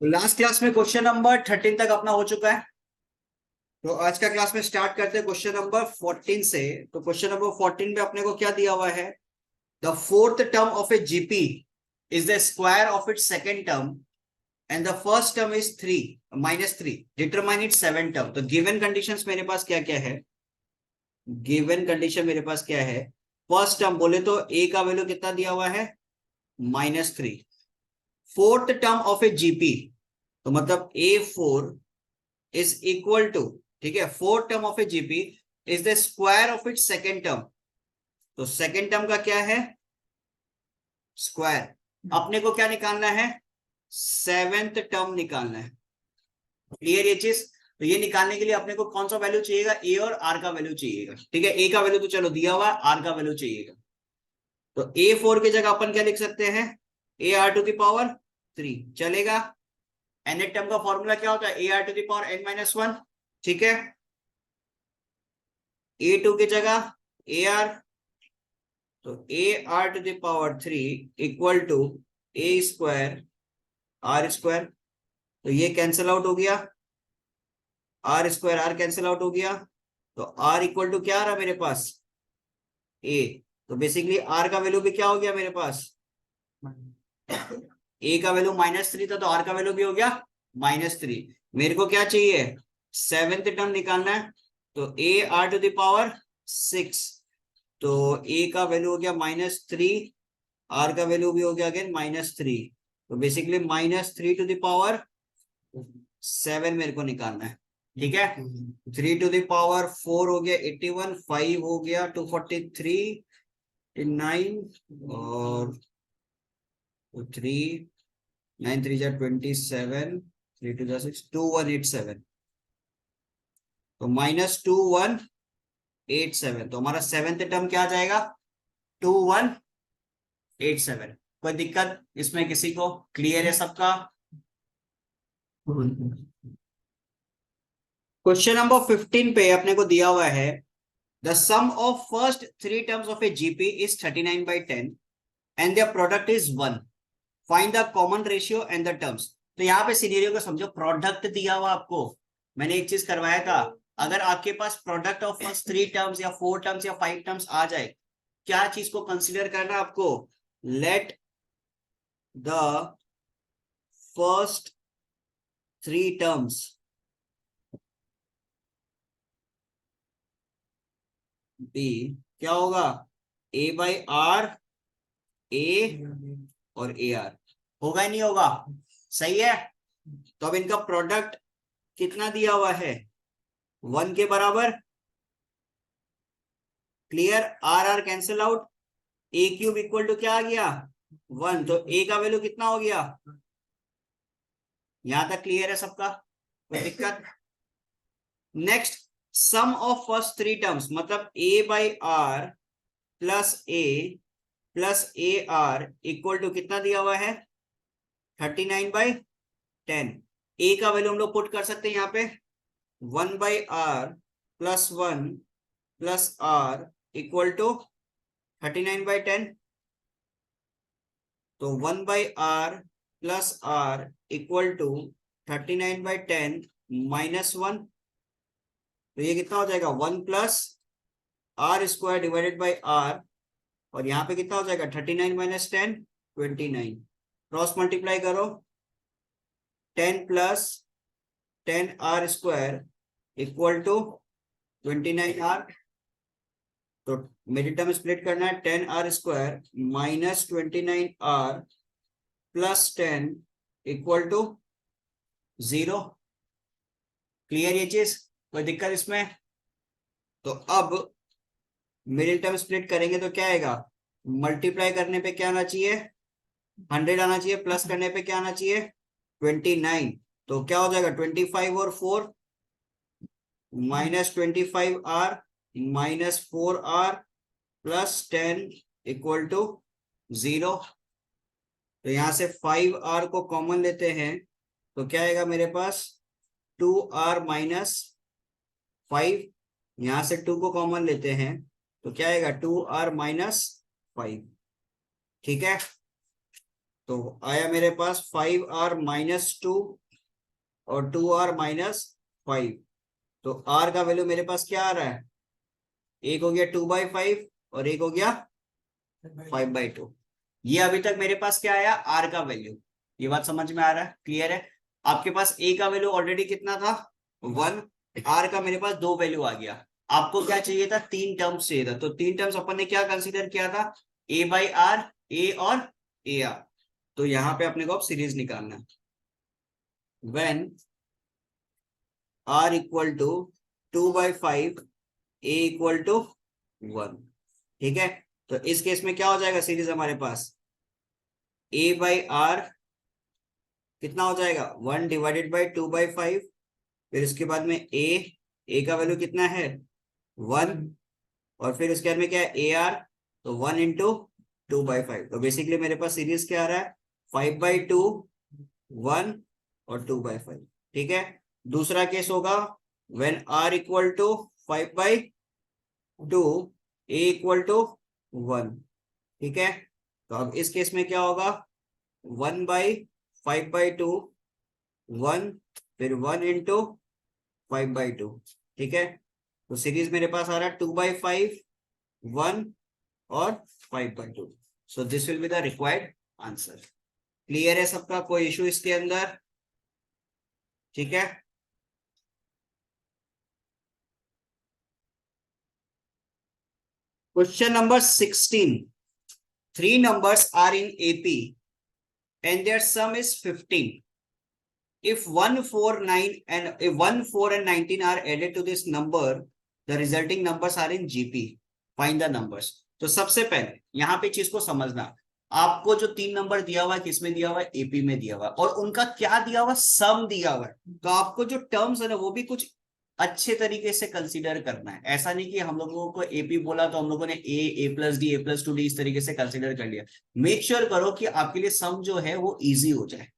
तो last class में question number 13 तक अपना हो चुका है। तो आज का क्लास में स्टार्ट करते हैं क्वेश्चन नंबर 14 से। तो क्वेश्चन नंबर 14 में अपने को क्या दिया हुआ है? The fourth term of a GP is the square of its second term and the first term is three minus three, determine it seven term. तो गिवन कंडीशंस मेरे पास क्या क्या है? गिवन कंडीशन मेरे पास क्या है? फर्स्ट टर्म बोले तो ए का वैल्यू कितना दिया हुआ है? -3। Fourth term of a GP, तो मतलब A4 इज इक्वल टू, ठीक है, fourth term of a GP is the square of it second term. तो सेकेंड टर्म का क्या है? स्क्वायर। अपने को क्या निकालना है? सेवेंथ टर्म निकालना है। क्लियर ये चीज? तो ये निकालने के लिए अपने को कौन सा वैल्यू चाहिएगा? ए और आर का वैल्यू चाहिएगा। ठीक है, ए का वैल्यू तो चलो दिया हुआ, आर का वैल्यू चाहिएगा। तो A4 की जगह अपन क्या लिख सकते हैं? AR⁻³ चलेगा। nth टर्म का फॉर्मूला क्या होता है? AR⁻n-1। ठीक है, A2 की जगह AR, तो AR⁻³ equal to A² R²। तो ये कैंसिल आउट हो गया, R² R कैंसिल आउट हो गया। तो R इक्वल टू क्या आ रहा मेरे पास? A। तो बेसिकली R का वैल्यू भी क्या हो गया मेरे पास? A का वैल्यू -3 था, तो R का वैल्यू भी हो गया -3। मेरे को क्या चाहिए? सेवेंथ टर्म निकालना है। तो AR⁻6, तो A का वैल्यू हो गया -3, R का वैल्यू भी हो गया अगेन -3। तो बेसिकली -3⁻7 मेरे को निकालना है। ठीक है, 3⁻4 हो गया 81, 5 हो गया 243, 9 और 3, 9 3 27, 3 2 6, 2187। तो -2187, तो हमारा सेवेंथ टर्म क्या आ जाएगा? 2187। कोई दिक्कत इसमें किसी को? क्लियर है सबका? क्वेश्चन नंबर 15 पे अपने को दिया हुआ है the sum of first three terms of a GP is 39/10 and their product is 1। Find the common ratio and the terms. तो यहाँ पे सिनेरियो को समझो, प्रोडक्ट दिया हुआ आपको। मैंने एक चीज करवाया था, अगर आपके पास product of first three terms या फोर टर्म्स या फाइव टर्म्स आ जाए, क्या चीज को कंसिडर करना आपको? Let the first three terms be, क्या होगा? A/R, A और AR। होगा ही नहीं होगा? सही है। तो अब इनका प्रोडक्ट कितना दिया हुआ है? 1 के बराबर। Clear? R cancel out, A³ equal to क्या आ गया? 1। तो A का वैल्यू कितना हो गया? यहां तक क्लियर है सबका? कोई दिक्कत? Next, sum of first three terms, मतलब A/R plus A plus AR equal to कितना दिया हुआ है? 39/10। A का वैल्यू हम लोग पुट कर सकते हैं यहाँ पे, 1/R plus 1 plus R equal to 39/10। तो 1/R plus R equal to 39/10 -1। तो ये कितना हो जाएगा? 1 plus R² divided by R, और यहाँ पे कितना हो जाएगा? 39 - 10 29। क्रॉस मल्टीप्लाई करो, 10 plus 10R² equal to 29R। तो मेरी टर्म स्प्लिट करना है, 10R² minus 29R plus 10 equal to 0। Clear ये चीज? कोई दिक्कत इसमें? तो अब मिडिल टर्म स्प्लिट करेंगे तो क्या आएगा? मल्टीप्लाई करने पे क्या आना चाहिए? 100 आना चाहिए, प्लस करने पे क्या आना चाहिए? 29। तो क्या हो जाएगा? 25 और 4 -25R -4R plus 10 equal to 0। तो यहां से 5R को कॉमन लेते हैं, तो क्या आएगा मेरे पास? 2R -5। यहां से 2 को कॉमन लेते हैं, तो क्या आएगा? 2R -5। ठीक है, तो आया मेरे पास 5r-2 और 2r-5। तो r का वैल्यू मेरे पास क्या आ रहा है, एक हो गया 2/5 और एक हो गया 5/2। ये अभी तक मेरे पास क्या आया, r का वैल्यू। ये बात समझ में आ रहा है, क्लियर है। आपके पास a का वैल्यू ऑलरेडी कितना था, 1। r का मेरे पास 2 वैल्यू आ गया। आपको क्या चाहिए था, 3 टर्म्स चाहिए था। तो 3 टर्म्स अपन ने क्या कंसीडर किया था, a/r, a और ar। तो यहाँ पे अपने को अब सीरीज निकालना है। When r equal to 2/5, a equal to 1। ठीक है, तो इस केस में क्या हो जाएगा सीरीज हमारे पास, a/r कितना हो जाएगा, 1/2/5। फिर इसके बाद में a का वैल्यू कितना है, 1। और फिर उसके बाद में क्या है, ar, तो 1 × 2/5। तो बेसिकली मेरे पास सीरीज क्या आ रहा है, 5/2, 1 और 2/5। ठीक है, दूसरा केस होगा when r equal to 5/2, a equal to 1। ठीक है, तो अब इस केस में क्या होगा, 1/5/2, 1, फिर 1 × 5/2। ठीक है, तो सीरीज मेरे पास आ रहा है 2/5, 1 और 5/2। So this will be the required answer. Clear है सबका, कोई इशू इसके अंदर? ठीक है, question number 16। 3 numbers are in AP and their sum is 15. If 1, 4, 9 and if 1, 4 and 19 are added to this number, the resulting numbers are in GP. Find the numbers. तो सबसे पहले यहाँ पे चीज को समझना, आपको जो 3 नंबर दिया हुआ है किसमें दिया हुआ है, एपी में दिया हुआ है, और उनका क्या दिया हुआ है, सम दिया हुआ है। तो आपको जो टर्म्स है ना वो भी कुछ अच्छे तरीके से कंसीडर करना है। ऐसा नहीं कि हम लोगों को एपी बोला तो हम लोगों ने a+d, a+2d इस तरीके से कंसीडर कर लिया। मेक श्योर करो कि आपके लिए सम जो है वो इजी हो जाए।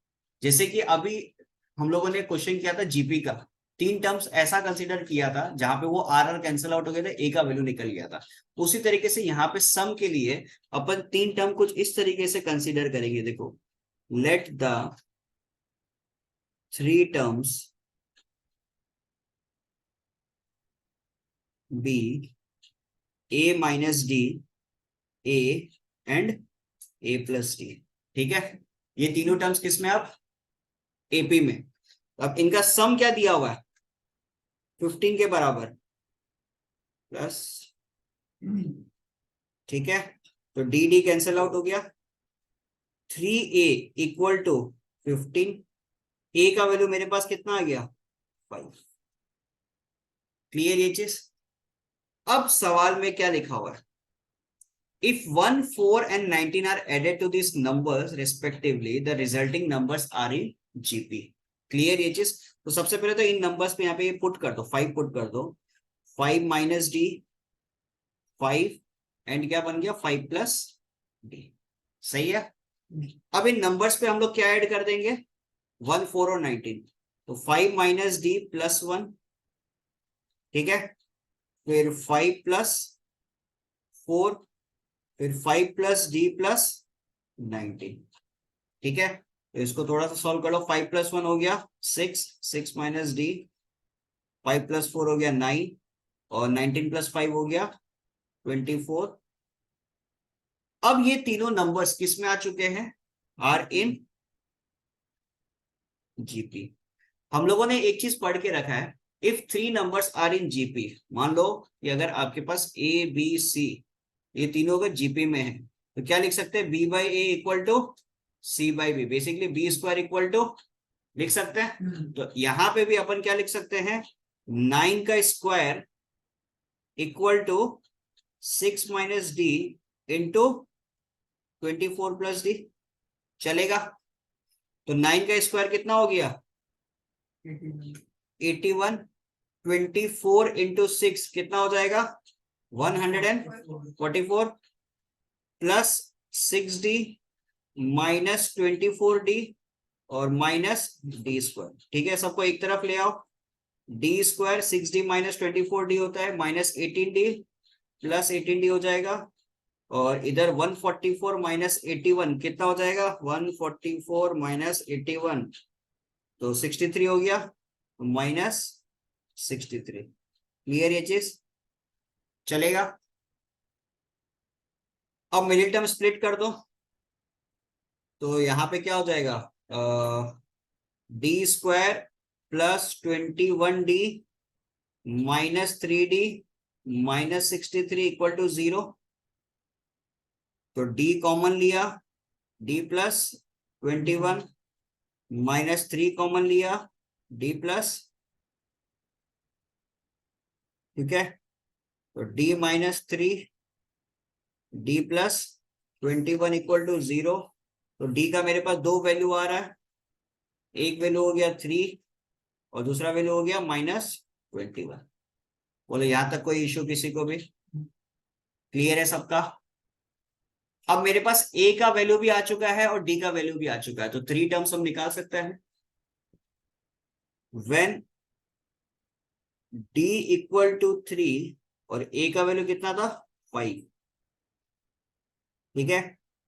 जैसे कि अभी हम लोगों ने क्वेश्चन किया था जीपी का, 3 टर्म्स ऐसा कंसीडर किया था जहां पे वो आर कैंसिल आउट हो गया था, ए का वैल्यू निकल गया था। उसी तरीके से यहाँ पे सम के लिए अपन 3 टर्म कुछ इस तरीके से कंसीडर करेंगे। देखो, let the 3 terms be a-d, a and a+d। ठीक है, ये तीनों टर्म्स किसमें, अब एपी में। अब इनका सम क्या दिया हुआ है, 15 के बराबर प्लस, ठीक है, तो डी डी कैंसिल आउट हो गया। 3a इक्वल टू 15, a का वैल्यू मेरे पास कितना आ गया, 5। क्लियर ये चीज। अब सवाल में क्या लिखा हुआ है, if 1, 4 and 19 are added to these numbers respectively, the resulting numbers are in GP। Clear ये चीज। तो सबसे पहले तो इन नंबर्स पे यहाँ पे पुट कर दो, 5 पुट कर दो, 5 - d, 5 एंड क्या बन गया, 5+d। सही है। अब इन नंबर्स पे हम लोग क्या ऐड कर देंगे, 1, 4 और 19। तो 5 - d +1, ठीक है, फिर 5+4, फिर 5+d +19। ठीक है, तो इसको थोड़ा सा सॉल्व कर लो। 5+1 हो गया 6, 6 - d, 5+4 हो गया 9 और 19+5 हो गया 24। अब ये तीनों नंबर्स किस में आ चुके हैं, आर इन जीपी। हम लोगों ने एक चीज पढ़ के रखा है, if 3 numbers are in GP, मान लो कि अगर आपके पास ए बी सी ये तीनों अगर जीपी में है, तो क्या लिख सकते हैं, b/a equal to c/b, basically b² equal to लिख सकते हैं। तो यहां पे भी अपन क्या लिख सकते हैं, 9 का square equal to 6 - d into 24+d, चलेगा। तो 9 का स्क्वायर कितना हो गया, 81, 24 इंटू 6 कितना हो जाएगा, 144 प्लस 6d माइनस 24d और माइनस d²। ठीक है, सबको एक तरफ ले आओ, d², 6d - 24d होता है, माइनस 18d प्लस 18d हो जाएगा और इधर 144 माइनस 81 कितना हो जाएगा, 144 माइनस 81 तो 63 हो गया, माइनस 63। क्लियर ये चीज, चलेगा। अब मिडिल टर्म स्प्लिट कर दो, तो यहाँ पे क्या हो जाएगा, d square plus 21d minus 3d minus 63 equal to 0। तो d कॉमन लिया, d प्लस 21 माइनस 3 कॉमन लिया, d प्लस, ठीक है। तो d minus 3 d plus 21 equal to 0। तो d का मेरे पास दो वैल्यू आ रहा है, एक वैल्यू हो गया 3 और दूसरा वैल्यू हो गया माइनस 21। बोलो यहां तक कोई इश्यू किसी को भी, क्लियर है सबका। अब मेरे पास a का वैल्यू भी आ चुका है और d का वैल्यू भी आ चुका है, तो 3 टर्म्स हम निकाल सकते हैं। व्हेन d इक्वल टू 3 और a का वैल्यू कितना था, 5, ठीक है।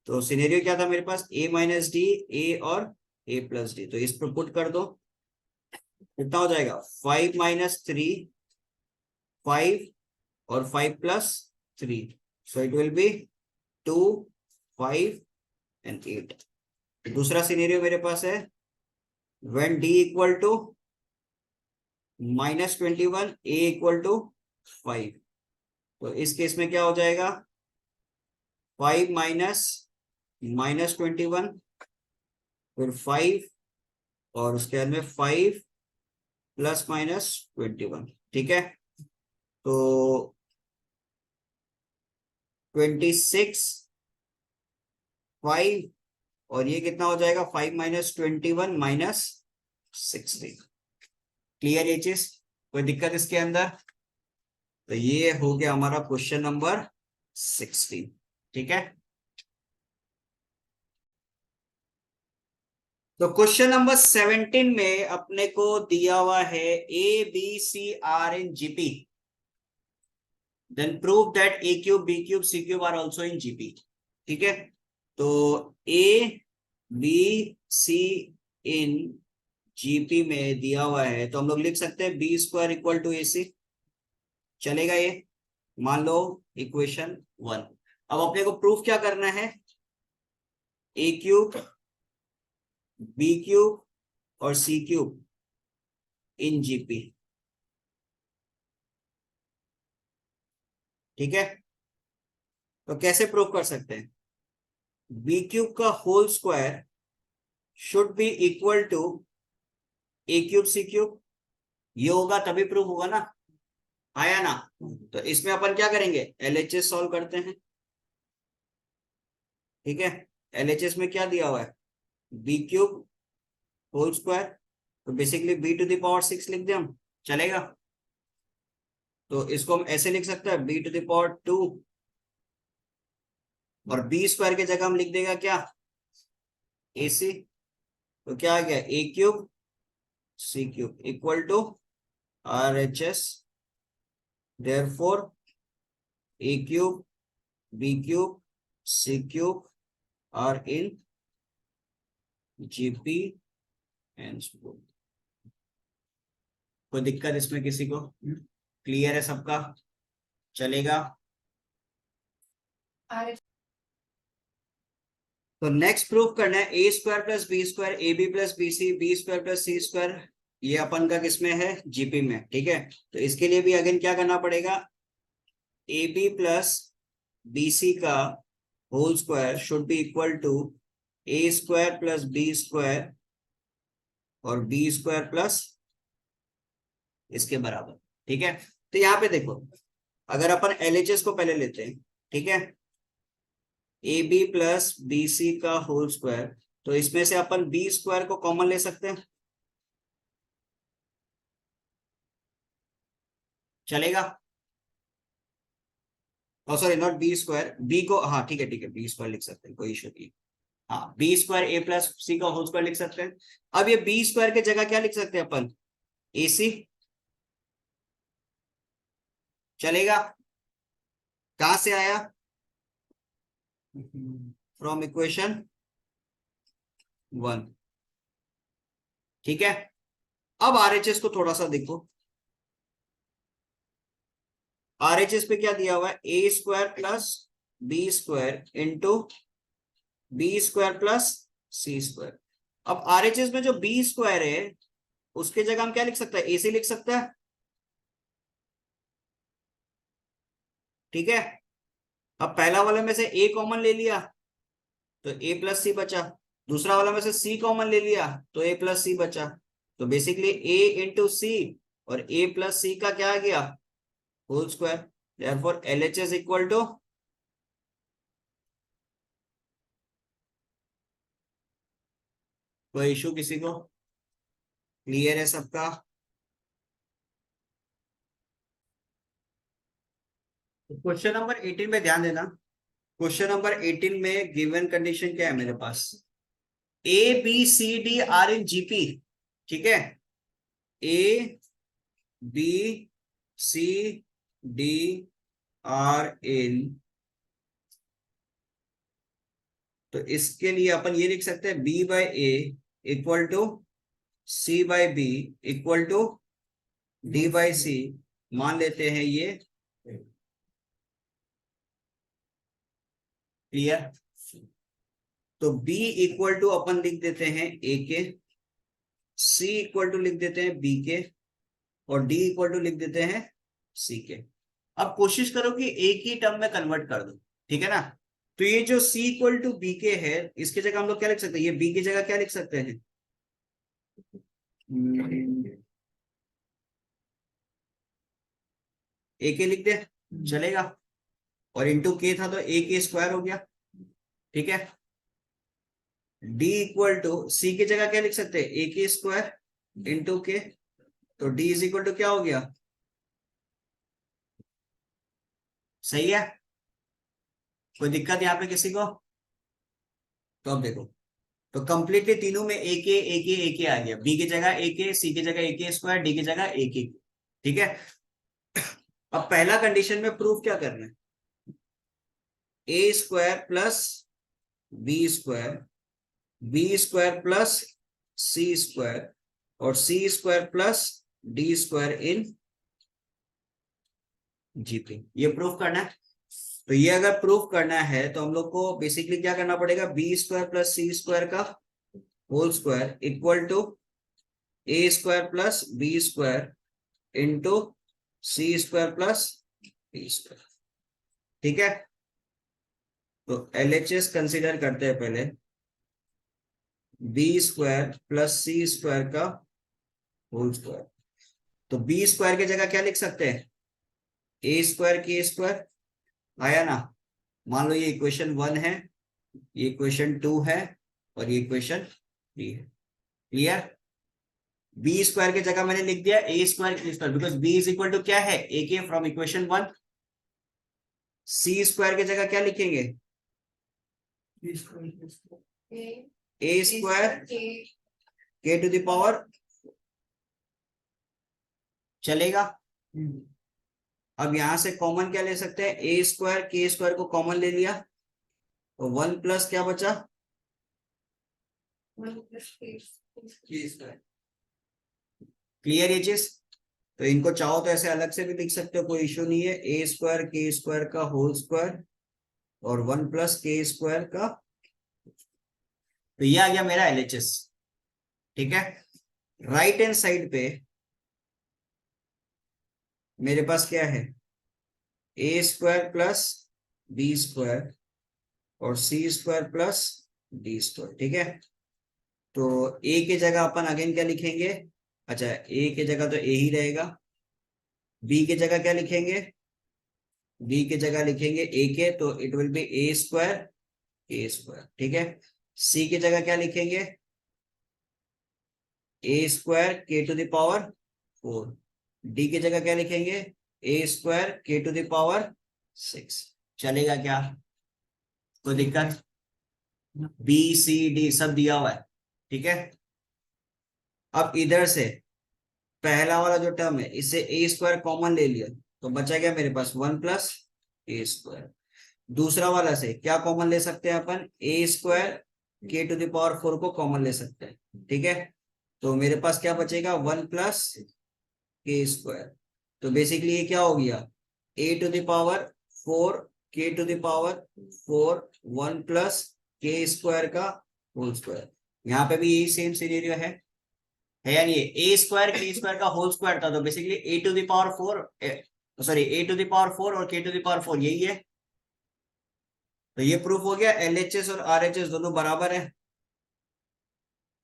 तो सिनेरियो क्या था मेरे पास, a माइनस डी, a और a प्लस डी, तो इस पर पुट कर दो, कितना हो जाएगा, 5 माइनस 3, 5 और 5 plus 3, so it will be 2, 5 and 8। दूसरा सिनेरियो मेरे पास है, when d equal to minus 21, a equal to 5। तो इस केस में क्या हो जाएगा, 5 माइनस माइनस 21 फिर 5 और उसके बाद में 5 प्लस माइनस 21, ठीक है। तो 26, 5 और ये कितना हो जाएगा, 5 माइनस 21 माइनस 16। क्लियर ये चीज, कोई दिक्कत इसके अंदर। तो ये हो गया हमारा क्वेश्चन नंबर 16, ठीक है। तो क्वेश्चन नंबर 17 में अपने को दिया हुआ है A B c are in GP, then prove that a cube B cube C cube are also in GP, ठीक है। तो A B C in GP में दिया हुआ है, तो हम लोग लिख सकते हैं बी स्क्वायर इक्वल टू ए सी, चलेगा ये, मान लो इक्वेशन 1। अब अपने को प्रूफ क्या करना है, ए क्यूब बी क्यूब और सी क्यूब इन जीपी, ठीक है। तो कैसे प्रूफ कर सकते हैं, बी क्यूब का whole square should be equal to a cube C cube, ये होगा तभी प्रूफ होगा ना, आया ना। तो इसमें अपन क्या करेंगे, एलएचएस सॉल्व करते हैं, ठीक है। एलएचएस में क्या दिया हुआ है, बी क्यूब होल स्क्वायर, तो basically b to the power 6 लिख दे हम, चलेगा। तो इसको हम ऐसे लिख सकते हैं, बी टू द पावर 2 और बी स्क्वायर की जगह हम लिख देगा क्या, ए सी। तो क्या आ गया, A cube C cube equal to R H S, therefore A cube B cube C cube are in GP and स्पूल। कोई दिक्कत इसमें किसी को, क्लियर है सबका, चलेगा। तो नेक्स्ट प्रूफ करना है A square plus B square A B plus B C B square plus C square, ये अपन का किसमें है, जीपी में, ठीक है। तो इसके लिए भी अगेन क्या करना पड़ेगा, A B plus B C का whole square should be equal to A square plus B square और बी स्क्वायर प्लस इसके बराबर, ठीक है। तो यहाँ पे देखो, अगर अपन एलएचएस को पहले लेते हैं, ठीक है, A B plus B C का होल स्क्वायर, तो इसमें से अपन बी स्क्वायर को कॉमन ले सकते हैं, चलेगा। Sorry not b square, b को, हाँ ठीक है ठीक है, बी स्क्वायर लिख सकते हैं, कोई इशू नहीं। हाँ बी स्क्वायर ए प्लस सी का होल स्क्वायर लिख सकते हैं। अब ये बी स्क्वायर की जगह क्या लिख सकते हैं अपन, ए सी, चलेगा। कहां से आया, फ्रॉम इक्वेशन 1। ठीक है, अब आरएचएस को थोड़ा सा देखो। आरएचएस पे क्या दिया हुआ है, A square plus B square into B square plus C square. अब आरएचएस में जो बी स्क्वायर है उसके जगह हम क्या लिख सकते हैं, ए सी लिख सकते हैं। ठीक है, अब पहला वाले में से ए कॉमन ले लिया तो ए प्लस सी बचा, दूसरा वाला में से सी कॉमन ले लिया तो ए प्लस सी बचा। तो बेसिकली ए इंटू सी और ए प्लस सी का क्या आ गया, whole square. Therefore LHS equal to, कोई इशू किसी को, क्लियर है सबका? क्वेश्चन नंबर 18 में ध्यान देना। क्वेश्चन नंबर 18 में गिवन कंडीशन क्या है मेरे पास, A B C D are in GP. ठीक है, A B C D are in, तो इसके लिए अपन ये लिख सकते हैं B by A equal to C by B equal to D by C. मान लेते हैं ये क्लियर। तो b इक्वल टू अपन लिख देते हैं a के, c इक्वल टू लिख देते हैं b के, और d इक्वल टू लिख देते हैं c के। अब कोशिश करो कि a की टर्म में कन्वर्ट कर दो। ठीक है ना, तो ये जो c इक्वल टू b के है इसके जगह हम लोग क्या लिख सकते हैं, ये b की जगह क्या लिख सकते हैं, a के लिख दे चलेगा, और इंटू के था तो a के स्क्वायर हो गया। ठीक है, d इक्वल टू सी की जगह क्या लिख सकते हैं, ए के स्क्वायर इंटू के, तो d इज इक्वल टू क्या हो गया, सही है? कोई दिक्कत यहाँ पे किसी को? तो अब देखो, तो कंप्लीटली तीनों में एक के आ गया, बी की जगह ए के, सी की जगह ए के स्क्वायर, डी की जगह ए के। ठीक है, अब पहला कंडीशन में प्रूफ क्या करना है, A square plus B square, B square plus C square और C square plus D square in GP, ये प्रूफ करना है। तो ये अगर प्रूफ करना है तो हम लोग को बेसिकली क्या करना पड़ेगा, बी स्क्वायर प्लस सी स्क्वायर का whole square equal to A square plus B square into c square plus B square. ठीक है, तो एलएचएस कंसीडर करते हैं पहले, बी स्क्वायर प्लस सी स्क्वायर का होल स्क्वायर। तो बी स्क्वायर की जगह क्या लिख सकते हैं, ए स्क्वायर के स्क्वायर, आया ना। मान लो ये इक्वेशन 1 है, ये इक्वेशन 2 है और ये इक्वेशन 3 है। क्लियर, बी स्क्वायर की जगह मैंने लिख दिया ए स्क्वायर के square, because b is equal to क्या है, ए के फ्रॉम इक्वेशन 1। सी स्क्वायर की जगह क्या लिखेंगे, ए स्क्वायर के टू द पावर, चलेगा। अब यहां से कॉमन क्या ले सकते हैं, ए स्क्वायर के स्क्वायर को कॉमन ले लिया तो 1 प्लस क्या बचा, क्लियर ये चीज। तो इनको चाहो तो ऐसे अलग से भी लिख सकते हो, कोई इश्यू नहीं है, ए स्क्वायर के स्क्वायर का होल स्क्वायर और 1 प्लस के स्क्वायर का। तो ये आ गया मेरा एलएचएस। ठीक है, राइट हैंड साइड पे मेरे पास क्या है, A square plus B square और C square plus D square. ठीक है, तो ए की जगह अपन अगेन क्या लिखेंगे, अच्छा ए की जगह तो ए ही रहेगा, बी की जगह क्या लिखेंगे, बी की जगह लिखेंगे ए के, तो it will be A square A square. ठीक है, सी की जगह क्या लिखेंगे, ए स्क्वायर के टू द पावर 4, डी की जगह क्या लिखेंगे, ए स्क्वायर के टू द पावर 6। चलेगा क्या, कोई दिक्कत? बी सी डी सब दिया हुआ है। ठीक है, अब इधर से पहला वाला जो टर्म है इससे ए स्क्वायर कॉमन ले लिया तो बचा क्या मेरे पास 1 प्लस ए स्क्वायर। दूसरा वाला से क्या कॉमन ले सकते हैं अपन, ए स्क्वायर के टू द पावर 4 को कॉमन ले सकते हैं, ठीक है। तो मेरे पास क्या बचेगा, 1 प्लस के स्क्वायर। तो बेसिकली ये क्या हो गया, ए to the power 4 k to the power 4 1 plus k square का होल स्क्वायर। यहाँ पे भी यही सेम सिनेरियो है यानी ए स्क्वायर के स्क्वायर का होल स्क्वायर था, तो basically a to the power 4 sorry a to the power 4 और के टू द पावर 4 यही है। तो ये प्रूफ हो गया एलएचएस और आरएचएस दोनों बराबर है।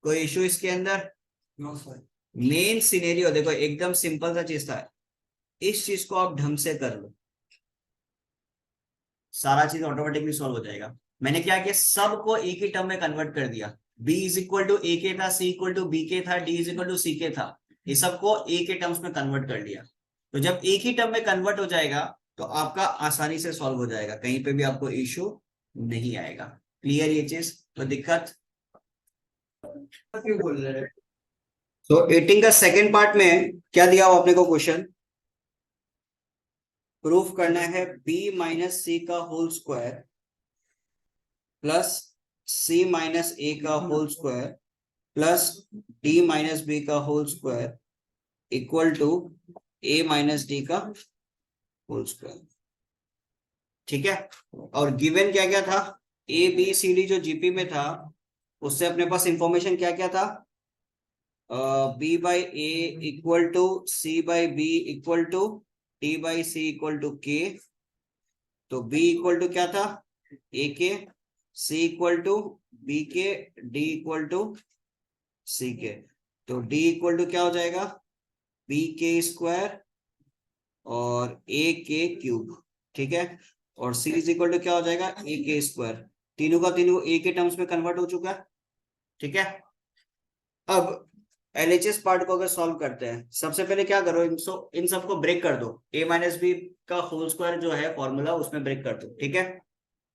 कोई इशू इसके अंदर? मेन सिनेरियो देखो एकदम सिंपल सा चीज था, इस चीज को आप ढंग से कर लो, सारा चीज ऑटोमेटिकली सॉल्व हो जाएगा। मैंने क्या किया, सबको एक ही टर्म में कन्वर्ट कर दिया। b इज इक्वल टू ए के था, c इक्वल टू बी के था, d इज इक्वल टू सी के था, ये सबको ए के टर्म्स में कन्वर्ट कर लिया। तो जब एक ही टर्म में कन्वर्ट हो जाएगा तो आपका आसानी से सॉल्व हो जाएगा, कहीं पे भी आपको इश्यू नहीं आएगा। क्लियर ये चीज? तो दिक्कत क्यों बोल रहे हैं? तो 18 का सेकेंड पार्ट में क्या दिया हुआ अपने को क्वेश्चन, प्रूफ करना है b माइनस सी का whole square plus c minus A का whole square plus d minus B का whole square equal to a minus D का होल स्क्वायर, ठीक है। और गिवन क्या क्या था, ए बी सी डी जो जीपी में था उससे अपने पास इंफॉर्मेशन क्या क्या था, B by A equal to C by B equal to T by C equal to K. तो b इक्वल टू क्या था, ए के, c इक्वल टू बी के, d इक्वल टू सी के। तो d इक्वल टू क्या हो जाएगा, बी के स्क्वायर और ए के क्यूब, ठीक है। और c इज इक्वल टू क्या हो जाएगा, ए के स्क्वायर। तीनों का तीनों ए के टर्म्स में कन्वर्ट हो चुका है, ठीक है। अब एलएचएस पार्ट को अगर सॉल्व करते हैं, सबसे पहले क्या करो, इन सबको ब्रेक कर दो, ए माइनस बी का होल स्क्वायर जो है फॉर्मूला उसमें ब्रेक कर दो, ठीक है।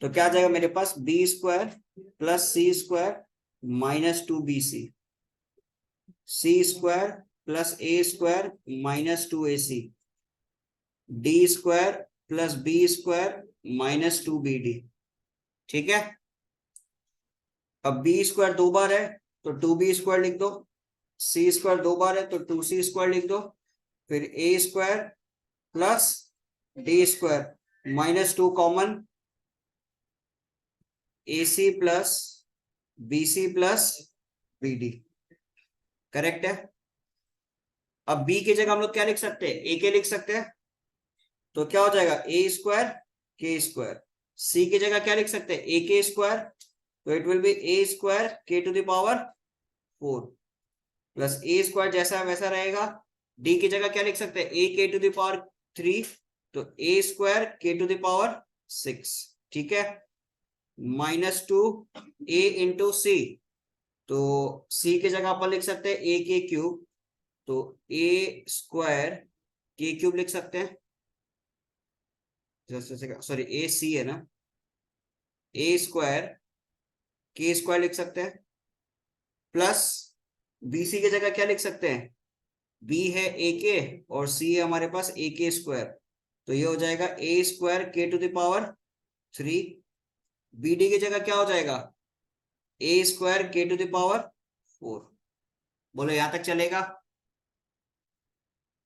तो क्या आ जाएगा मेरे पास, B square plus C square minus 2bc, C square plus A square minus 2ac, D square plus B square minus 2bd, ठीक है। अब बी स्क्वायर 2 बार है तो 2b स्क्वायर लिख दो, सी स्क्वायर 2 बार है तो 2c स्क्वायर लिख दो, फिर A square plus D square minus 2 common, AC plus BC plus BD, correct है। अब B की जगह हम लोग क्या लिख सकते हैं, ए के लिख सकते हैं, तो क्या हो जाएगा ए स्क्वायर के स्क्वायर। C की जगह क्या लिख सकते हैं, ए के स्क्वायर, तो it will be A square के to the power 4 plus A square जैसा वैसा रहेगा। D की जगह क्या लिख सकते हैं, ए के टू द पावर 3, तो ए स्क्वायर के टू द पावर 6, ठीक है, -2 a इंटू सी, तो c की जगह अपन लिख सकते हैं ए के क्यूब, तो ए स्क्वायर के क्यूब लिख सकते हैं, सॉरी ए सी है ना, ए स्क्वायर के स्क्वायर लिख सकते हैं, प्लस बी सी की जगह क्या लिख सकते हैं, बी है ए के और सी है हमारे पास ए के स्क्वायर, तो ये हो जाएगा ए स्क्वायर के टू द पावर 3, BD की जगह क्या हो जाएगा, ए स्क्वायर के टू द पावर 4। बोलो यहां तक चलेगा,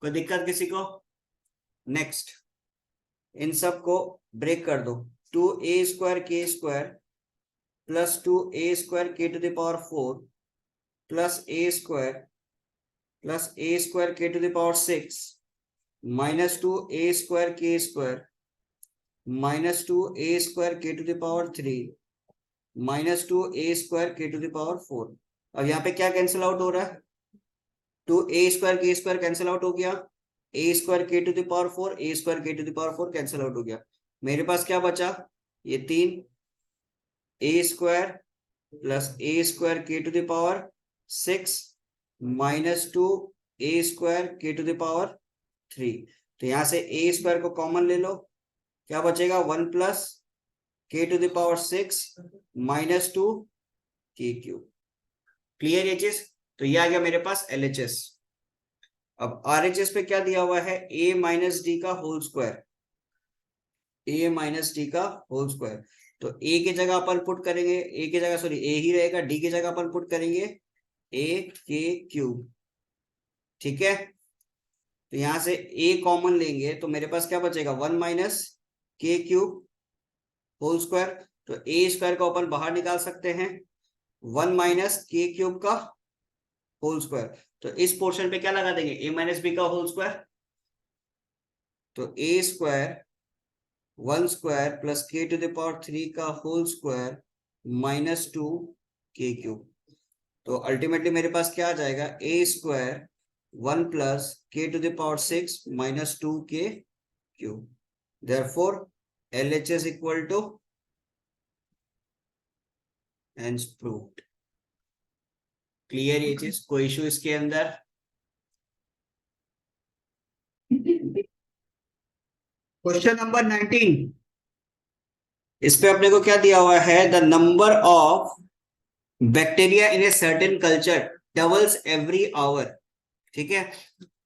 कोई दिक्कत किसी को? नेक्स्ट, इन सब को ब्रेक कर दो, 2a स्क्वायर के स्क्वायर प्लस 2a स्क्वायर के to the power 4 plus A square के to the power 6 minus 2a square के स्क्वायर माइनस 2a स्क्वायर के to the power 3 minus 2a square के टू द पावर 4। अब यहाँ पे क्या कैंसिल आउट हो रहा है, 2a स्क्वायर के स्क्वायर कैंसिल आउट हो गया, ए स्क्वायर के to the power 4 A square के to the power 4 cancel out हो गया। मेरे पास क्या बचा, ये 3 A square plus A square के to the power 6 minus 2 A square के टू द पावर 3। तो यहां से ए स्क्वायर को कॉमन ले लो, क्या बचेगा, 1 plus k to the power 6 minus 2 k cube. Clear ये चीज? तो ये आ गया मेरे पास LHS। अब RHS पे क्या दिया हुआ है, a माइनस डी का होल स्क्वायर, ए माइनस डी का होल स्क्वायर। तो ए की जगह अपन पुट करेंगे, ए की जगह सॉरी ए ही रहेगा, डी की जगह अपन पुट करेंगे ए के क्यूब। ठीक है, तो यहां से ए कॉमन लेंगे तो मेरे पास क्या बचेगा, 1 माइनस के क्यूब होल स्क्वायर। तो ए स्क्वायर का अपन बाहर निकाल सकते हैं, 1 माइनस के क्यूब का होल स्क्वायर। तो इस पोर्शन पे क्या लगा देंगे, ए माइनस बी का होल स्क्वायर। तो ए square 1 square plus k to the power 3 का whole square minus 2 k cube. तो अल्टीमेटली मेरे पास क्या आ जाएगा, a square 1 plus k to the power 6 minus 2 k cube. Therefore LHS equal to and proved. Clear ये चीज, कोई इशू इसके अंदर? क्वेश्चन नंबर 19, इस पे अपने को क्या दिया हुआ है, the number of bacteria in a certain culture doubles every hour. ठीक है,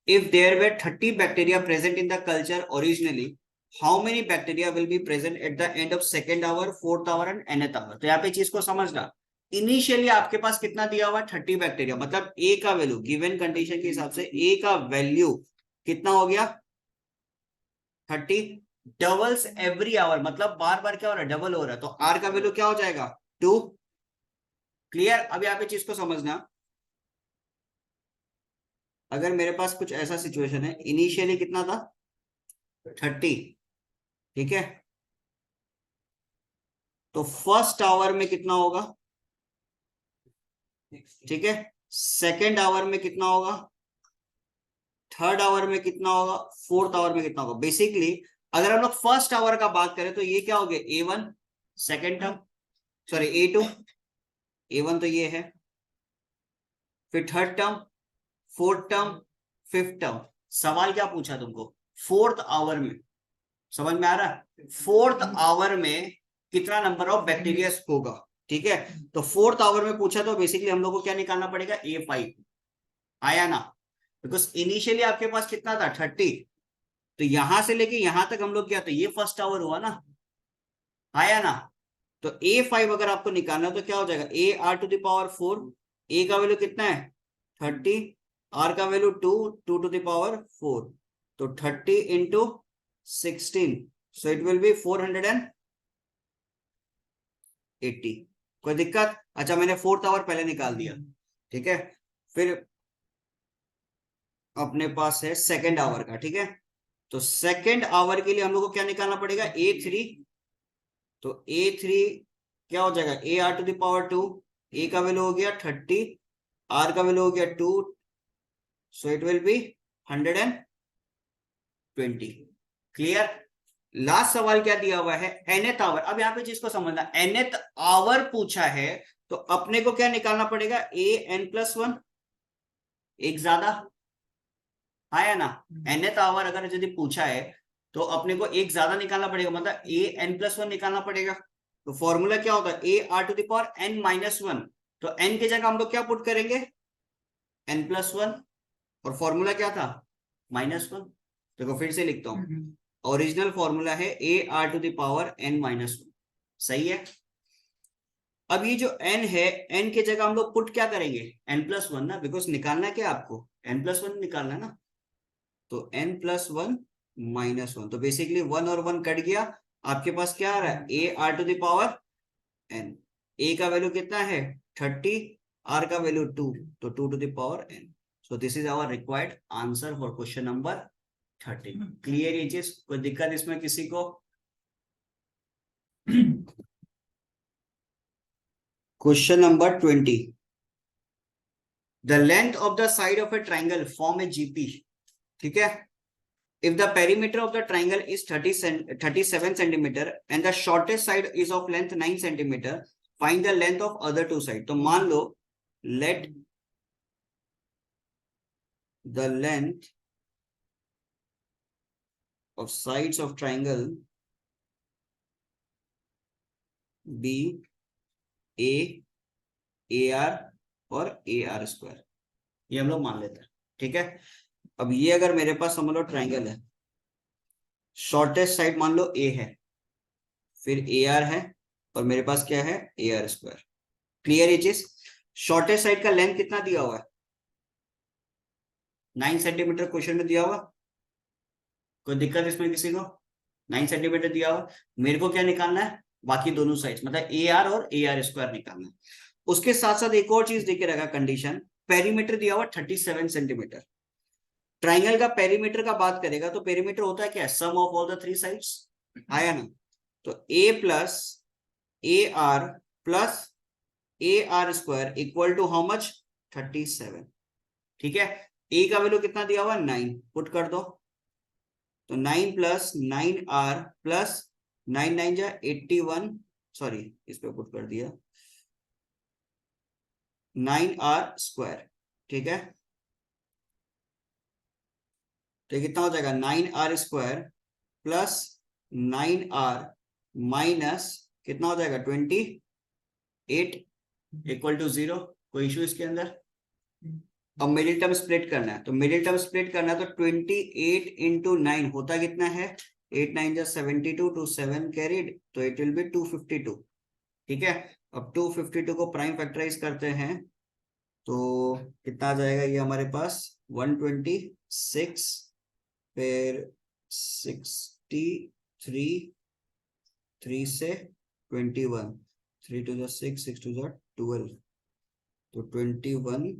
if there were 30 bacteria present in the culture originally, how many bacteria will be present at the end of second hour, fourth hour and nth hour. तो यहाँ पे चीज को समझना, initially आपके पास कितना दिया हुआ है, 30 बैक्टीरिया, मतलब ए का वैल्यू गिवन कंडीशन के हिसाब से ए का वैल्यू कितना हो गया 30, डबल्स एवरी आवर, मतलब बार बार क्या हो रहा है, डबल हो रहा है। तो आर का वैल्यू क्या हो जाएगा 2। क्लियर, अब यहाँ पे चीज को समझना, अगर मेरे पास कुछ ऐसा सिचुएशन है, इनिशियली कितना था 30, ठीक है, तो फर्स्ट आवर में कितना होगा, ठीक है, सेकेंड आवर में कितना होगा, थर्ड आवर में कितना होगा, फोर्थ आवर में कितना होगा। बेसिकली अगर हम लोग फर्स्ट आवर का बात करें तो ये क्या हो गया, A1 second term, sorry A2, A1 तो ये है, फिर third term, fourth term, fifth term. सवाल क्या पूछा तुमको, फोर्थ आवर में, समझ में आ रहा है, फोर्थ आवर में कितना नंबर ऑफ बैक्टीरिया होगा। ठीक है, तो फोर्थ आवर में पूछा तो बेसिकली हम लोग को क्या निकालना पड़ेगा, A5 आया ना, बिकॉज इनिशियली आपके पास कितना था 30, तो यहां से लेके यहां तक हम लोग क्या, तो ये फर्स्ट आवर हुआ ना, आया ना। तो A5 अगर आपको निकालना तो क्या हो जाएगा, AR to the power 4, a का वैल्यू कितना है 30, आर का वैल्यू 2, 2 टू द पावर 4, तो 30 into 16, so it will B 480। कोई दिक्कत? अच्छा, मैंने फोर्थ आवर पहले निकाल दिया, ठीक है। फिर अपने पास है सेकेंड आवर का, ठीक है, तो सेकेंड आवर के लिए हम लोग को क्या निकालना पड़ेगा, A3। तो A3 क्या हो जाएगा, AR टू द पावर 2, ए का वैल्यू हो गया 30, आर का वैल्यू हो गया 2, सो it will B 120। Clear? Last सवाल क्या दिया हुआ है, nth आवर। अब यहाँ पे चीज को समझना, nth आवर पूछा है तो अपने को क्या निकालना पड़ेगा, AN+1, एक ज्यादा, आया ना। nth आवर अगर यदि पूछा है तो अपने को एक ज्यादा निकालना पड़ेगा, मतलब AN+1 निकालना पड़ेगा। तो फॉर्मूला क्या होगा, AR to the power n-1। तो n की जगह हम लोग क्या पुट करेंगे, n+1, और फॉर्मूला क्या था -1। देखो फिर से लिखता हूं, ओरिजिनल फॉर्मूला है AR to the power n-1, सही है। अब ये जो n है, n की जगह हम लोग पुट क्या करेंगे, n+1 ना, बिकॉज निकालना क्या आपको, n+1 निकालना ना। तो n+1 -1, तो बेसिकली 1 और 1 कट गया, आपके पास क्या आ रहा है, AR to the power n। a का वैल्यू कितना है 30, r का वैल्यू 2, तो 2 to the power n। So this is our required answer for question number 30। Clear ये चीज, कोई दिक्कत इसमें किसी को? Question number 20, the length of the side of a triangle form a GP। ठीक है, if the perimeter of the triangle is 37 centimeter and the shortest side is of length 9 centimeter, find the length of other two side। तो मान लो let the length of sides of triangle be AR और AR square, ये हम लोग मान लेते हैं। ठीक है, अब ये अगर मेरे पास समझ लो ट्राइंगल है, शॉर्टेस्ट साइड मान लो A है, फिर ए आर है, और मेरे पास क्या है, ए आर स्क्वायर। क्लियर ये चीज? शॉर्टेस्ट साइड का लेंथ कितना दिया हुआ है? 9 सेंटीमीटर क्वेश्चन में दिया हुआ। कोई दिक्कत इसमें किसी को? 9 सेंटीमीटर दिया हुआ। मेरे को क्या निकालना है? बाकी दोनों साइड, मतलब ए आर और ए आर स्क्वायर निकालना है। उसके साथ साथ एक और चीज देके रखा कंडीशन, पेरीमीटर दिया हुआ 37 सेंटीमीटर। ट्राइंगल का पेरीमीटर का बात करेगा तो पेरीमीटर होता है क्या? Sum of all the three sides. आया ना? तो A plus A R plus A R square equal to how much? 37। ठीक है। ए का वैल्यू कितना दिया हुआ? 9। पुट कर दो। तो 9 प्लस 9r प्लस 9 9 जा 81, सॉरी इस पे पुट कर दिया, 9r स्क्वायर। ठीक है। तो ये कितना हो जाएगा? 9r square plus 9r minus कितना हो जाएगा? 28 इक्वल टू 0। कोई इशू इसके अंदर? अब मिडिल टर्म स्प्लिट करना है, तो मिडिल टर्म स्प्लिट करना है तो 28 इंटू 9 होता कितना है? 8 9 जा 72, टू 7 कैरिड, तो इट विल बी 252। ठीक है। अब 252 को प्राइम फैक्टराइज करते हैं तो कितना आ जाएगा ये हमारे पास? 126, फिर 63, 3 से 21, 3 टू 6, 6 टू 12, तो 21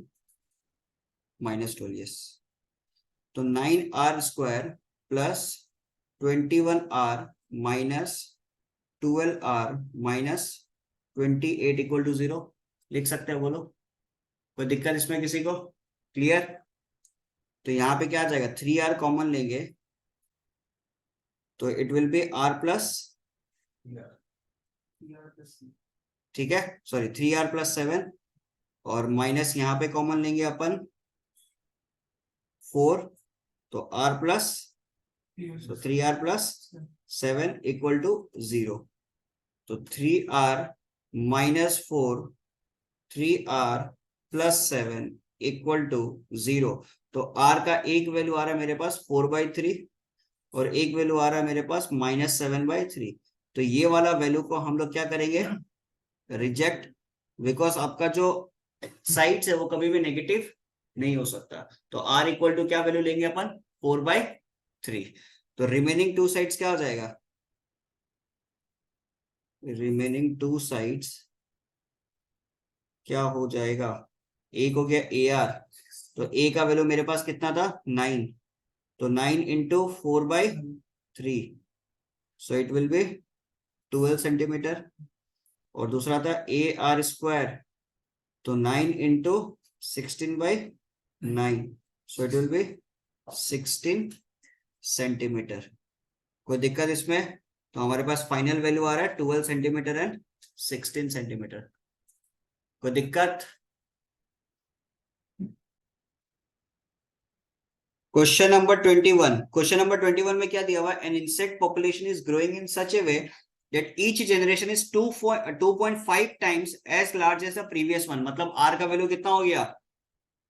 माइनस 12, यस। तो 9r square plus 21r minus 12r minus 28 equal to 0 लिख सकते हैं। बोलो कोई दिक्कत इसमें किसी को? क्लियर? तो यहाँ पे क्या आ जाएगा? 3r कॉमन लेंगे तो it will B r plus, ठीक है, सॉरी 3r प्लस 7, और माइनस यहाँ पे कॉमन लेंगे अपन 4, तो r प्लस, तो 3r प्लस 7 इक्वल टू 0। तो 3r minus 4, 3r plus 7 equal to 0। तो r का एक वैल्यू आ रहा है मेरे पास 4/3, और एक वैल्यू आ रहा है मेरे पास -7/3। तो ये वाला वैल्यू को हम लोग क्या करेंगे? रिजेक्ट, बिकॉज आपका जो साइड्स है वो कभी भी नेगेटिव नहीं हो सकता। तो r इक्वल टू क्या वैल्यू लेंगे अपन? 4/3। तो रिमेनिंग टू साइड्स क्या हो जाएगा? रिमेनिंग टू साइड्स क्या हो जाएगा? एक हो गया ए आर, तो a का वैल्यू मेरे पास कितना था? 9, तो 9 into 4/3, so it will B 12 centimetre. और दूसरा था ए आर स्क्वायर, तो 9 into 16/9, so it will B 16 centimetre. कोई दिक्कत इसमें? तो हमारे पास फाइनल वैल्यू आ रहा है 12 सेंटीमीटर एंड 16 सेंटीमीटर। कोई दिक्कत? Question number 21। क्वेश्चन नंबर 21 में क्या दिया हुआ है? An insect population is growing in such a way that each generation is 2.5 times as large as the previous one. मतलब आर का वैल्यू कितना हो गया?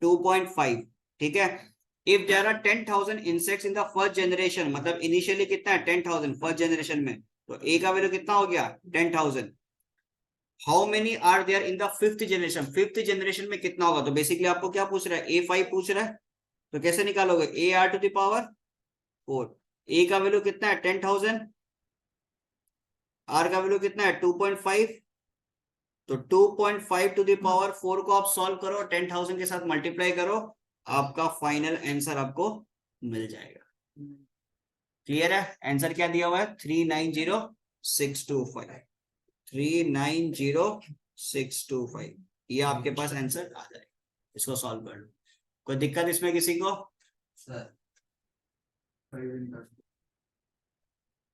2.5। ठीक है। If there are 10,000 insects in the first generation, मतलब इनिशियली कितना है? 10,000 फर्स्ट जनरेशन में, तो ए का वैल्यू कितना हो गया? 10,000। How many are there in the fifth generation? Fifth generation में कितना होगा? तो बेसिकली आपको क्या पूछ रहा है? A5 पूछ रहा है। तो कैसे निकालोगे? A r to the power 4। A का वैल्यू कितना है? 10,000। आर का वैल्यू कितना है? 2.5। तो 2.5 टू द पावर 4 को आप सॉल्व करो, 10,000 के साथ मल्टीप्लाई करो, आपका फाइनल आंसर आपको मिल जाएगा। क्लियर है? आंसर क्या दिया हुआ है? 390,625। 390,625, ये आपके पास आंसर आ जाएगा। इसको सॉल्व कर लो। कोई दिक्कत इसमें किसी को?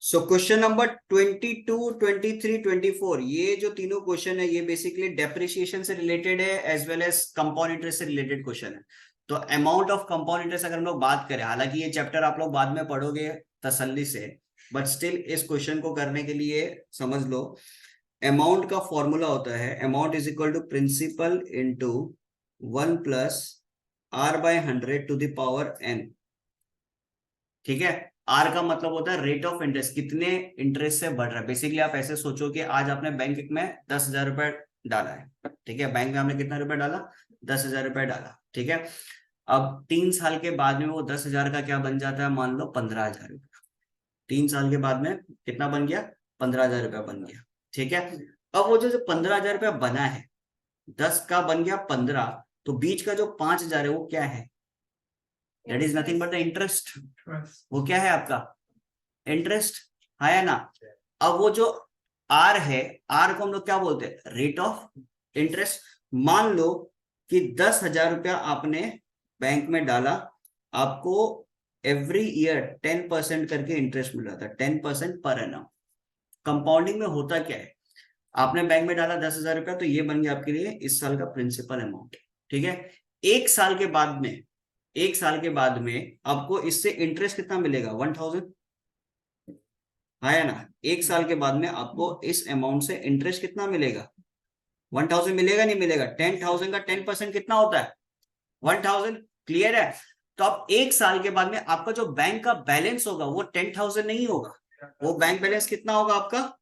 सो क्वेश्चन नंबर 22, 23, 24, ये जो तीनों क्वेश्चन है ये बेसिकली डेप्रिसिएशन से रिलेटेड है as well as compound interest से रिलेटेड क्वेश्चन है। तो अमाउंट ऑफ कंपाउंड इंटरेस्ट अगर हम लोग बात करें, हालांकि ये चैप्टर आप लोग बाद में पढ़ोगे तसल्ली से, बट स्टिल इस क्वेश्चन को करने के लिए समझ लो, अमाउंट का फॉर्मूला होता है amount is equal to principal into 1 plus r/100 to the power n। ठीक है। आर का मतलब होता है रेट ऑफ इंटरेस्ट, कितने इंटरेस्ट से बढ़ रहा है। बेसिकली आप ऐसे सोचो कि आज आपने बैंक में 10,000 रुपए डाला है, ठीक है, बैंक में आपने कितना रुपए डाला, 10,000 रुपए डाला, ठीक है। अब 3 साल के बाद में वो 10,000 का क्या बन जाता है, मान लो 15,000 रुपये। 3 साल के बाद में कितना बन गया, 15,000 रुपया बन गया, ठीक है। अब वो जो 15,000 रुपया बना है, 10 का बन गया 15, तो बीच का जो 5,000 है वो क्या है, that is nothing but the interest. वो क्या है आपका, इंटरेस्ट, है ना। अब वो जो आर है, आर को हम लोग क्या बोलते हैं, रेट ऑफ इंटरेस्ट। मान लो कि 10,000 रुपया आपने बैंक में डाला, आपको एवरी ईयर 10% करके इंटरेस्ट मिल रहा था, 10% पर एनम। कंपाउंडिंग में होता क्या है, आपने बैंक में डाला 10,000 रुपया, तो ये बन गया आपके लिए इस साल का प्रिंसिपल अमाउंट, ठीक है। एक साल के बाद में, एक साल के बाद में आपको इससे इंटरेस्ट कितना मिलेगा, 1,000, है ना। एक साल के बाद में आपको इस अमाउंट से इंटरेस्ट कितना मिलेगा, 1,000 मिलेगा, नहीं मिलेगा। 10,000 का 10% कितना होता है, 1,000, क्लियर है। तो अब एक साल के बाद में आपका जो बैंक का बैलेंस होगा वो 10,000 नहीं होगा, वो बैंक बैलेंस कितना होगा आपका,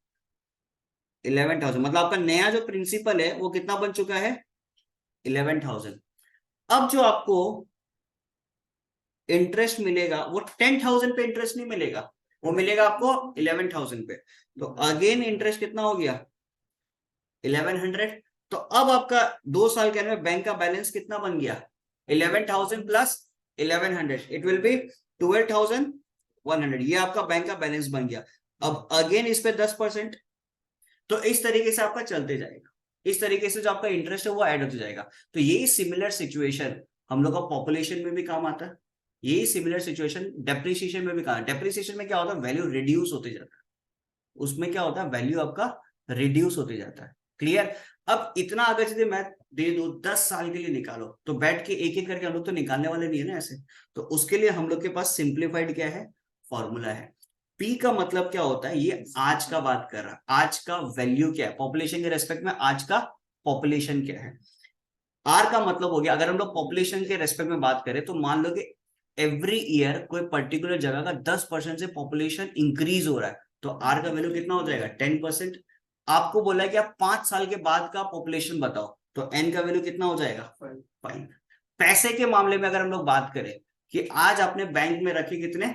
11,000। मतलब आपका नया जो प्रिंसिपल है वो कितना बन चुका है, 11,000। अब जो आपको इंटरेस्ट मिलेगा वो 10,000 पे इंटरेस्ट नहीं मिलेगा, वो मिलेगा आपको 11,000 पे। तो अगेन इंटरेस्ट कितना हो गया, 1100। तो अब आपका 2 साल के अंदर बैंक का बैलेंस कितना बन गया, 11,000 प्लस 1100, इट विल बी 12,100। ये आपका बैंक का बैलेंस बन गया। अब अगेन इस पे 10%। तो इस तरीके से आपका चलते जाएगा, इस तरीके से जो आपका इंटरेस्ट है वो ऐड होते जाएगा। तो यही सिमिलर सिचुएशन हम लोग का पॉपुलेशन में भी काम आता है, यही सिमिलर सिचुएशन डेप्रिसिएशन में भी काम। डेप्रिसिएशन में क्या होता है, वैल्यू रिड्यूस होते जाता है, उसमें क्या होता है, वैल्यू आपका रिड्यूस होते जाता है, क्लियर। अब इतना अगर यदि मैं दे दो 10 साल के लिए निकालो, तो बैठ के एक एक करके हम लोग तो निकालने वाले नहीं है ना ऐसे। तो उसके लिए हम लोग के पास सिंप्लीफाइड क्या है, फॉर्मूला है। पी का मतलब क्या होता है, ये आज का बात कर रहा है, आज का वैल्यू क्या है पॉपुलेशन के रेस्पेक्ट में, आज का पॉपुलेशन क्या है। आर का मतलब हो गया, अगर हम लोग पॉपुलेशन के रेस्पेक्ट में बात करें तो मान लो कि एवरी ईयर कोई पर्टिकुलर जगह का 10% से पॉपुलेशन इंक्रीज हो रहा है, तो आर का वैल्यू कितना हो जाएगा, 10%। आपको बोला है कि आप 5 साल के बाद का पॉपुलेशन बताओ, तो एन का वैल्यू कितना हो जाएगा, 5। पैसे के मामले में अगर हम लोग बात करें कि आज आपने बैंक में रखे कितने,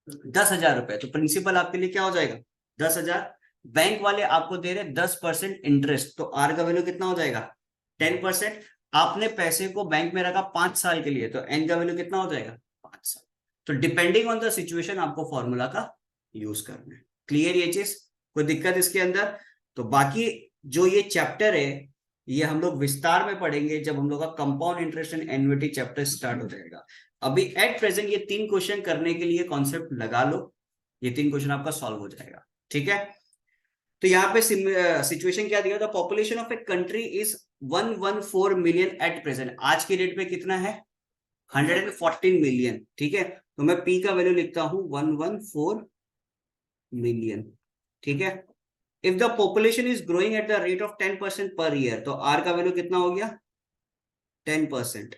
10,000 रुपए, तो प्रिंसिपल आपके लिए क्या हो जाएगा, 10,000। बैंक वाले आपको दे रहे 10% इंटरेस्ट, तो आर का वैल्यू कितना हो जाएगा, 10%। आपने पैसे को बैंक में रखा 5 साल के लिए, तो एन का वैल्यू कितना हो जाएगा, 5 साल। तो डिपेंडिंग ऑन द सिचुएशन आपको फॉर्मूला का यूज करना है, क्लियर ये चीज, कोई दिक्कत इसके अंदर। तो बाकी जो ये चैप्टर है ये हम लोग विस्तार में पढ़ेंगे जब हम लोग का compound interest and annuity chapter start हो जाएगा। अभी एट प्रेजेंट ये 3 क्वेश्चन करने के लिए कॉन्सेप्ट लगा लो, ये 3 क्वेश्चन आपका सॉल्व हो जाएगा, ठीक है। तो यहाँ पे सिचुएशन क्या दिया था, population of a country is 114 million at present. आज के डेट पे कितना है, 114 मिलियन, ठीक है। तो मैं पी का वैल्यू लिखता हूं 114 मिलियन, ठीक है। If the population is growing at the rate of 10% per year, तो आर का वैल्यू कितना हो गया, 10%।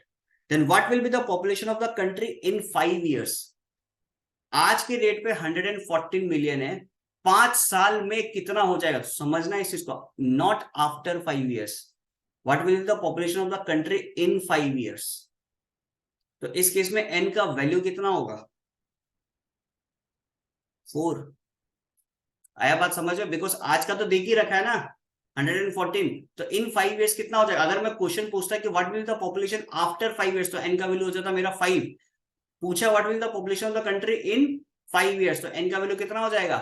Then what will be the population of the country in 5 years. आज के डेट पे 114 मिलियन है, 5 साल में कितना हो जाएगा, तो समझना इस चीज को, not after 5 years. What will be the population of the country in 5 years. तो इस केस में एन का वैल्यू कितना होगा, 4। आया बात समझ में, बिकॉज आज का तो देख ही रखा है ना 114, तो इन 5 ईयर्स कितना हो जाएगा। अगर मैं क्वेश्चन पूछता कि what will the population after 5 years, तो एन का वैल्यू हो जाता मेरा 5। पूछा what will the population of the country in 5 years, तो एन का वैल्यू कितना हो जाएगा,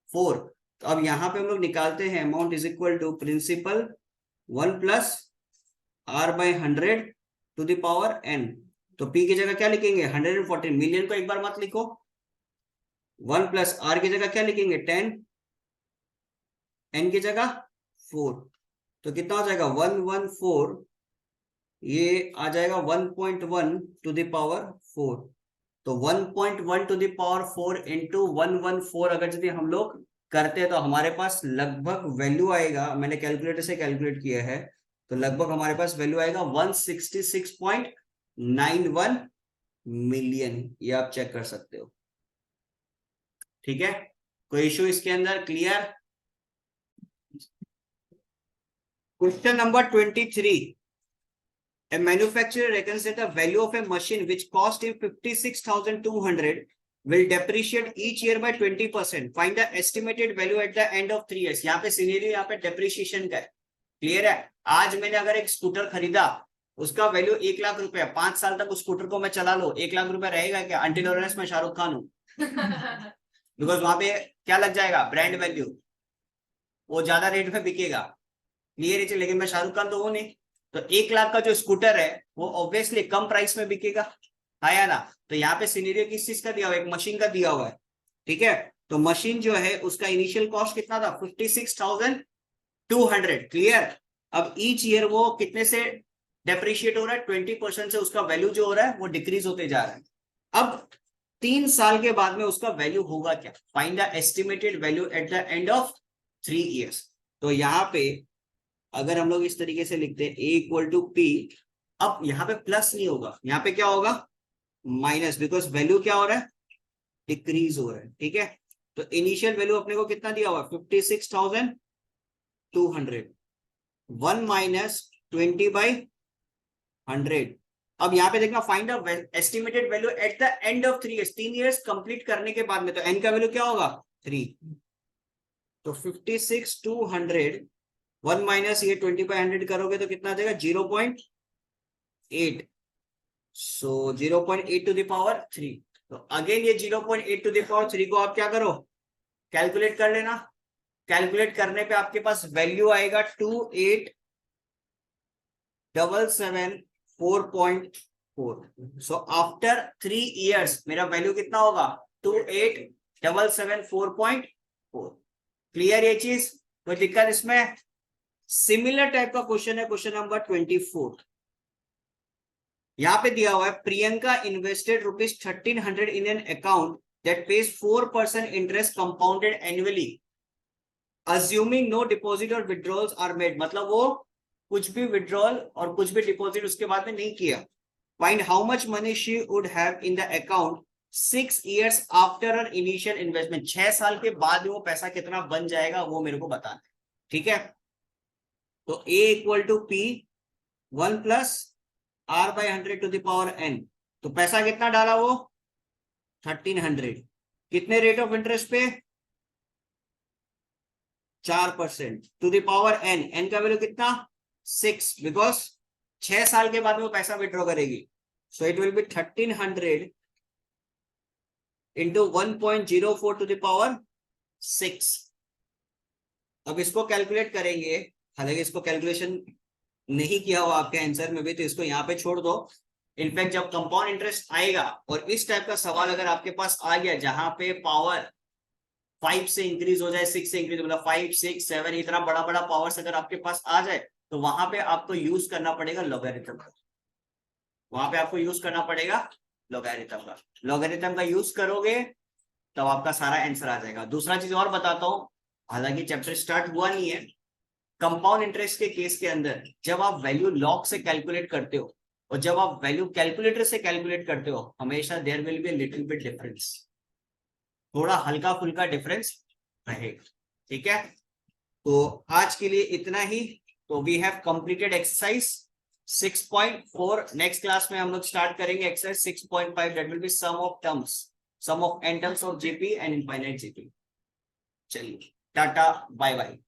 4। तो अब यहां पे हम लोग निकालते हैं, amount is equal to principal 1 plus r by 100 to the power n. तो पी की जगह क्या लिखेंगे, 114 मिलियन को एक बार मत लिखो, 1 प्लस आर की जगह क्या लिखेंगे, 10, एन की जगह 4। तो कितना हो जाएगा, 114, ये आ जाएगा 1.1 टू द पावर 4। तो 1.1 टू द पावर 4 इंटू 114 अगर यदि हम लोग करते हैं तो हमारे पास लगभग वैल्यू आएगा, मैंने कैलकुलेटर से कैलकुलेट किया है, तो लगभग हमारे पास वैल्यू आएगा 166.91 मिलियन। ये आप चेक कर सकते हो, ठीक है, कोई इशू इसके अंदर? Clear? Question number 23, a manufacturer reckons that the value of a machine which cost him 56,200 will depreciate each year by 20%. Find the estimated value at the end of 3 years. यहाँ पे सिनेरियो, यहाँ पे depreciation का है। Clear है? आज मैंने अगर एक स्कूटर खरीदा, उसका वैल्यू 1,00,000 रुपए, 5 साल तक उस स्कूटर को मैं चला लो, 1,00,000 रुपए रहेगा क्या? अंटिल ऑर्नेस में शाहरुख खान हूँ। बिकॉज वहां पे क्या लग जाएगा? ब्रांड वैल्यू, वो ज्यादा रेट में बिकेगा। क्लियर है? लेकिन मैं शाहरुख खान तो हूं नहीं, तो 1,00,000 का जो स्कूटर है वो ऑब्वियसली कम प्राइस में बिकेगा, है या ना? तो यहाँ पे सिनेरियो किस चीज का दिया हुआ है? एक मशीन का दिया हुआ है। ठीक है, तो मशीन जो है उसका इनिशियल कॉस्ट कितना था? 56,200। क्लियर? अब ईच ईयर वो कितने से डेप्रिशिएट हो रहा है? 20% से उसका वैल्यू जो हो रहा है वो डिक्रीज होते जा रहा है। अब 3 साल के बाद में उसका वैल्यू होगा क्या? Find the estimated value eight the end of 3 years. तो यहाँ पे अगर हम लोग इस तरीके से लिखते हैं A इक्वल टू P, अब यहाँ पे प्लस नहीं होगा, यहाँ पे क्या होगा? माइनस, बिकॉज वैल्यू क्या हो रहा है? डिक्रीज हो रहा है। ठीक है, तो इनिशियल वैल्यू अपने को कितना दिया हुआ? 56,200, 1 माइनस 20/100। अब यहाँ पे देखना, find the estimated value eight the end of 3 years. 3 years complete करने के बाद में, तो एन का वैल्यू क्या होगा? 3। तो 56,200 1 माइनस ये 20/100 करोगे तो कितना देगा? 0.8। सो 0.8 टू द पावर 3। तो अगेन ये 0.8 टू द पावर 3 को आप क्या करो? कैलकुलेट कर लेना। कैलकुलेट करने पे आपके पास वैल्यू आएगा 28,774.4। सो आफ्टर 3 इयर्स मेरा वैल्यू कितना होगा? 28,774.4। क्लियर ये चीज? कोई दिक्कत इसमें? सिमिलर टाइप का क्वेश्चन है क्वेश्चन नंबर 24। यहां पे दिया हुआ है, Priyanka invested ₹1,300 in an account that pays 4% interest compounded annually, assuming no deposit और विड्रॉल्स आर मेड। मतलब वो कुछ भी विड्रॉल और कुछ भी डिपॉजिट उसके बाद में नहीं किया। Find how much money she would have in the account 6 years after her initial investment. 6 साल के बाद वो पैसा कितना बन जाएगा वो मेरे को बताना। ठीक है, तो A equal to P 1 plus R/100 to the power n। तो पैसा कितना डाला वो? 1,300। कितने रेट ऑफ इंटरेस्ट पे? 4% to the power n। n का वैल्यू कितना? 6, बिकॉज 6 साल के बाद में वो पैसा विड्रॉ करेगी। So it will be 1,300 into 1.04 to the power 6। अब इसको कैलकुलेट करेंगे, हालांकि इसको कैलकुलेशन नहीं किया हुआ आपके आंसर में भी, तो इसको यहाँ पे छोड़ दो। इनफैक्ट जब कंपाउंड इंटरेस्ट आएगा और इस टाइप का सवाल अगर आपके पास आ गया जहां पे पावर 5 से इंक्रीज हो जाए, 6 से इंक्रीज, मतलब 5, 6, 7 इतना बड़ा बड़ा पावर्स अगर आपके पास आ जाए, तो वहां पे आपको यूज करना पड़ेगा लॉगरिथम का। वहां पे आपको यूज करना पड़ेगा लॉगरिथम का। लॉगरिथम का यूज करोगे तब आपका सारा आंसर आ जाएगा। दूसरा चीज और बताता हूँ, हालांकि चैप्टर स्टार्ट हुआ नहीं है, कंपाउंड इंटरेस्ट के केस के अंदर जब आप वैल्यू लॉग से कैलकुलेट करते हो और जब आप वैल्यू कैलकुलेटर से कैलकुलेट करते हो, हमेशा there will be little bit difference, थोड़ा हल्का फुल्का डिफरेंस रहेगा। ठीक है, तो आज के लिए इतना ही। तो we have completed exercise 6.4। Next class में हम लोग स्टार्ट करेंगे exercise 6.5, that will be sum of terms, sum of n terms of GP and infinite GP. चलिए टाटा बाय बाय।